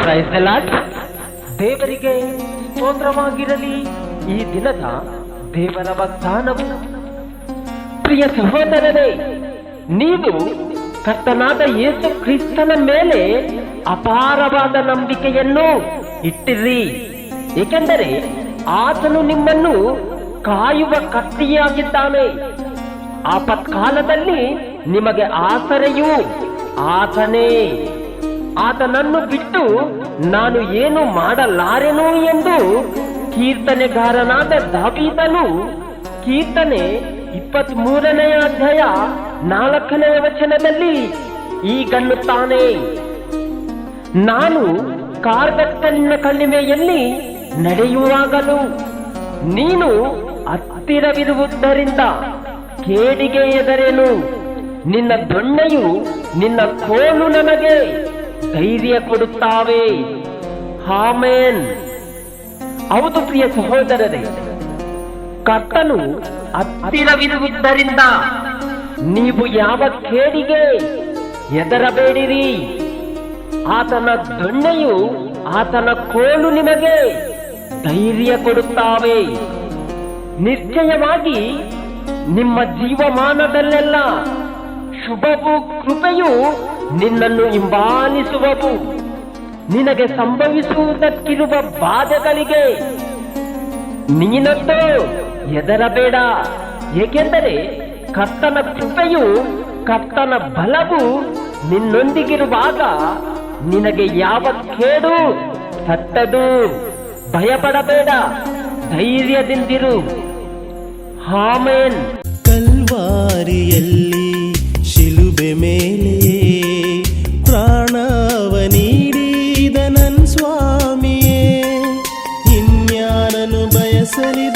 Price the lord. ದೇವರಿಗೆ ಸ್ತೋತ್ರವಾಗಿರಲಿ. ಈ ದಿನದ ದೇವರ ವಾಗ್ದಾನವು, ಪ್ರಿಯ ಸಹೋದರರೇ, ನೀವು ಕರ್ತನಾದ ಯೇಸು ಕ್ರಿಸ್ತನ ಮೇಲೆ ಅಪಾರವಾದ ನಂಬಿಕೆಯನ್ನು ಇಟ್ಟಿರಿ, ಏಕೆಂದರೆ ಆತನು ನಿಮ್ಮನ್ನು ಕಾಯುವ ಕತ್ತಿಯಾಗಿದ್ದಾನೆ. ಆಪತ್ಕಾಲದಲ್ಲಿ ನಿಮಗೆ ಆಸರೆಯೂ ಆತನೇ. ಆತನನ್ನು ಬಿಟ್ಟು ನಾನು ಏನು ಮಾಡಲಾರೆನು ಎಂದು ಕೀರ್ತನೆಗಾರನಾದ ದಾವೀದನು ಕೀರ್ತನೆ 23ನೇ ಅಧ್ಯಾಯ 4ನೇ ವಚನದಲ್ಲಿ ಹೀಗನ್ನುತ್ತಾನೆ: ನಾನು ಕಾರ್ಗತ್ತಲಿನ ಕಣಿವೆಯಲ್ಲಿ ನಡೆಯುವಾಗಲೂ ನೀನು ಹತ್ತಿರವಿರುವುದರಿಂದ ಕೇಡಿಗೆ ಹೆದರೆನು. ನಿನ್ನ ದೊಣ್ಣೆಯು ನಿನ್ನ ಕೋಲು ನನಗೆ ಧೈರ್ಯ ಕೊಡುತ್ತಾವೆ. ಆಮೆನ್. ಹೌದು ಪ್ರಿಯ ಸಹೋದರರೇ, ಕರ್ತನು ಹತ್ತಿರವಿರುವುದರಿಂದ ನೀವು ಯಾವ ಕೇಡಿಗೆ ಹೆದರಬೇಡಿರಿ. ಆತನ ದೊಣ್ಣೆಯು ಆತನ ಕೋಲು ನಿಮಗೆ ಧೈರ್ಯ ಕೊಡುತ್ತಾವೆ. ನಿಶ್ಚಯವಾಗಿ ನಿಮ್ಮ ಜೀವಮಾನದಲ್ಲೆಲ್ಲ ಶುಭವು ಕೃಪೆಯು ನಿನ್ನನ್ನು ಹಿಂಬಾಲಿಸುವವು. ನಿನಗೆ ಸಂಭವಿಸುವುದಕ್ಕಿರುವ ಬಾಧೆಗಳಿಗೆ ನೀನಂತೂ ಹೆದರಬೇಡ, ಏಕೆಂದರೆ ಕರ್ತನ ಕೃಪೆಯು ಕರ್ತನ ಬಲವು ನಿನ್ನೊಂದಿಗಿರುವಾಗ ನಿನಗೆ ಯಾವ ಕೇಡು ತಟ್ಟದು. ಭಯಪಡಬೇಡ, ಧೈರ್ಯದಿಂದಿರು. ಆಮೆನ್. ಕಲ್ವಾರಿಯಲ್ಲಿ ಶಿಲುಬೆ ಮೇಲೆ ಪ್ರಾಣವ ನೀಡಿದ ನನ್ನ ಸ್ವಾಮಿಯೇ, ಇನ್ಯಾರನ್ನು ಬಯಸಲಿ